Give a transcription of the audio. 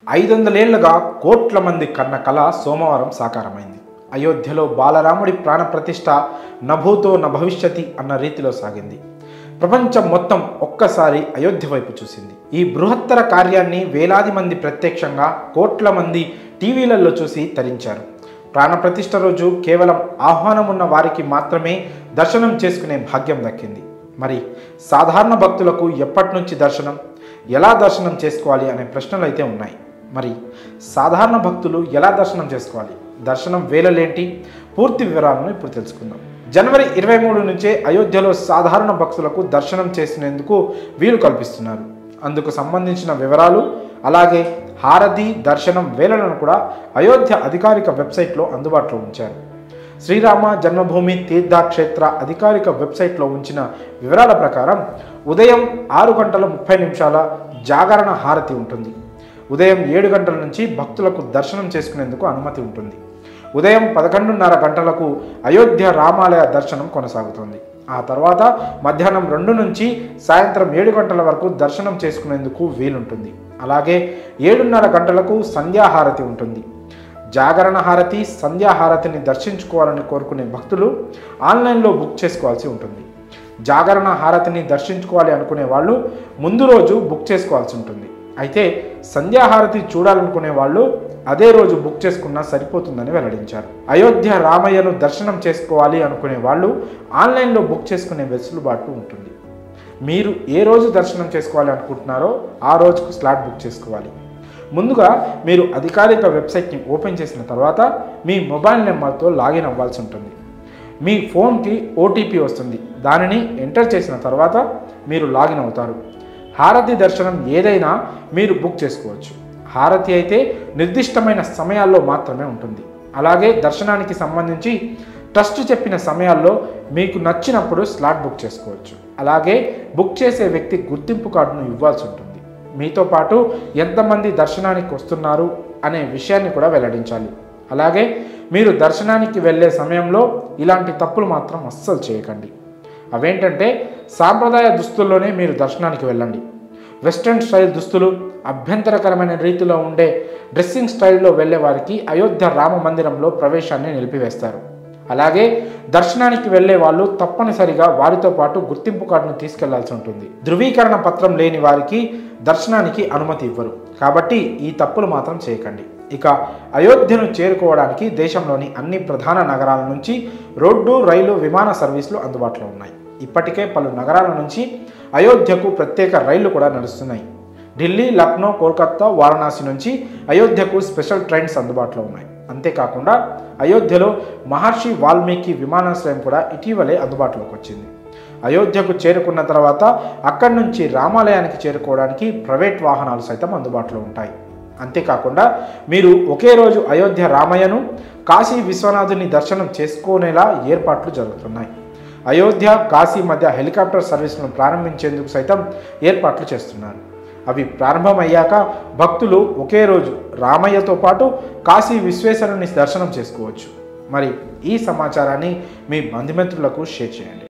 500 ఏళ్లుగా కోట్ల మంది కన్న కల సోమవారం సాకారమైంది. అయోధ్యలో బాలరాముడి ప్రాణప్రతిష్ఠ నభూతో నభవిష్యతి అన్న రీతిలో సాగింది. ప్రపంచం మొత్తం ఒక్కసారి అయోధ్య వైపు చూసింది. ఈ బృహత్తర కార్యాన్ని వేలాది మంది ప్రత్యక్షంగా, కోట్ల మంది టీవీలలో చూసి తరించారు. ప్రాణప్రతిష్ఠ రోజు కేవలం ఆహ్వానం ఉన్న వారికి మాత్రమే దర్శనం చేసుకునే భాగ్యం దక్కింది. మరి సాధారణ భక్తులకు ఎప్పటి నుంచి దర్శనం, ఎలా దర్శనం చేసుకోవాలి అనే ప్రశ్నలు అయితే ఉన్నాయి. మరి సాధారణ భక్తులు ఎలా దర్శనం చేసుకోవాలి, దర్శనం వేళలేంటి, పూర్తి వివరాలను ఇప్పుడు తెలుసుకుందాం. జనవరి 23 నుంచే అయోధ్యలో సాధారణ భక్తులకు దర్శనం చేసినందుకు వీలు కల్పిస్తున్నారు. అందుకు సంబంధించిన వివరాలు, అలాగే హారతి దర్శనం వేళలను కూడా అయోధ్య అధికారిక వెబ్సైట్లో అందుబాటులో ఉంచారు. శ్రీరామ జన్మభూమి తీర్థక్షేత్ర అధికారిక వెబ్సైట్లో ఉంచిన వివరాల ప్రకారం ఉదయం 6 గంటల 30 నిమిషాల జాగరణ హారతి ఉంటుంది. ఉదయం 7 గంటల నుంచి భక్తులకు దర్శనం చేసుకునేందుకు అనుమతి ఉంటుంది. ఉదయం 11:30 గంటలకు అయోధ్య రామాలయ దర్శనం కొనసాగుతుంది. ఆ తర్వాత మధ్యాహ్నం 2 నుంచి సాయంత్రం 7 గంటల వరకు దర్శనం చేసుకునేందుకు వీలుంటుంది. అలాగే 7:30 గంటలకు సంధ్యాహారతి ఉంటుంది. జాగరణ హారతి, సంధ్యాహారతిని దర్శించుకోవాలని కోరుకునే భక్తులు ఆన్లైన్లో బుక్ చేసుకోవాల్సి ఉంటుంది. జాగరణ హారతిని దర్శించుకోవాలి అనుకునే వాళ్ళు ముందు రోజు బుక్ చేసుకోవాల్సి ఉంటుంది. అయితే సంధ్యాహారతి చూడాలనుకునే వాళ్ళు అదే రోజు బుక్ చేసుకున్నా సరిపోతుందని వెల్లడించారు. అయోధ్య రామయ్యను దర్శనం చేసుకోవాలి అనుకునే వాళ్ళు ఆన్లైన్లో బుక్ చేసుకునే వెసులుబాటు ఉంటుంది. మీరు ఏ రోజు దర్శనం చేసుకోవాలి అనుకుంటున్నారో ఆ రోజుకు స్లాట్ బుక్ చేసుకోవాలి. ముందుగా మీరు అధికారిక వెబ్సైట్ని ఓపెన్ చేసిన తర్వాత మీ మొబైల్ నెంబర్తో లాగిన్ అవ్వాల్సి ఉంటుంది. మీ ఫోన్కి ఓటీపీ వస్తుంది. దానిని ఎంటర్ చేసిన తర్వాత మీరు లాగిన్ అవుతారు. హారతి దర్శనం ఏదైనా మీరు బుక్ చేసుకోవచ్చు. హారతి అయితే నిర్దిష్టమైన సమయాల్లో మాత్రమే ఉంటుంది. అలాగే దర్శనానికి సంబంధించి ట్రస్ట్ చెప్పిన సమయాల్లో మీకు నచ్చినప్పుడు స్లాట్ బుక్ చేసుకోవచ్చు. అలాగే బుక్ చేసే వ్యక్తి గుర్తింపు కార్డును ఇవ్వాల్సి ఉంటుంది. మీతో పాటు ఎంతమంది దర్శనానికి వస్తున్నారు అనే విషయాన్ని కూడా వెల్లడించాలి. అలాగే మీరు దర్శనానికి వెళ్ళే సమయంలో ఇలాంటి తప్పులు మాత్రం అస్సలు చేయకండి. అవేంటంటే, సాంప్రదాయ దుస్తుల్లోనే మీరు దర్శనానికి వెళ్ళండి. వెస్ట్రన్ స్టైల్ దుస్తులు, అభ్యంతరకరమైన రీతిలో ఉండే డ్రెస్సింగ్ స్టైల్లో వెళ్ళే వారికి అయోధ్య రామ మందిరంలో ప్రవేశాన్ని నిలిపివేస్తారు. అలాగే దర్శనానికి వెళ్ళే వాళ్ళు తప్పనిసరిగా వారితో పాటు గుర్తింపు కార్డును తీసుకెళ్లాల్సి ఉంటుంది. ధృవీకరణ పత్రం లేని వారికి దర్శనానికి అనుమతి ఇవ్వరు. కాబట్టి ఈ తప్పులు మాత్రం చేయకండి. ఇక అయోధ్యను చేరుకోవడానికి దేశంలోని అన్ని ప్రధాన నగరాల నుంచి రోడ్డు, రైలు, విమాన సర్వీసులు అందుబాటులో ఉన్నాయి. ఇప్పటికే పలు నగరాల నుంచి అయోధ్యకు ప్రత్యేక రైళ్లు కూడా నడుస్తున్నాయి. ఢిల్లీ, లక్నో, కోల్కతా, వారణాసి నుంచి అయోధ్యకు స్పెషల్ ట్రైన్స్ అందుబాటులో ఉన్నాయి. అంతేకాకుండా అయోధ్యలో మహర్షి వాల్మీకి విమానాశ్రయం కూడా ఇటీవలే అందుబాటులోకి వచ్చింది. అయోధ్యకు చేరుకున్న తర్వాత అక్కడి నుంచి రామాలయానికి చేరుకోవడానికి ప్రైవేట్ వాహనాలు సైతం అందుబాటులో ఉంటాయి. అంతేకాకుండా మీరు ఒకే రోజు అయోధ్య రామయ్యను, కాశీ విశ్వనాథుని దర్శనం చేసుకునేలా ఏర్పాట్లు జరుగుతున్నాయి. అయోధ్య, కాశీ మధ్య హెలికాప్టర్ సర్వీసులను ప్రారంభించేందుకు సైతం ఏర్పాట్లు చేస్తున్నారు. అవి ప్రారంభమయ్యాక భక్తులు ఒకే రోజు రామయ్యతో పాటు కాశీ విశ్వేశ్వరుని దర్శనం చేసుకోవచ్చు. మరి ఈ సమాచారాన్ని మీ బంధుమిత్రులకు షేర్ చేయండి.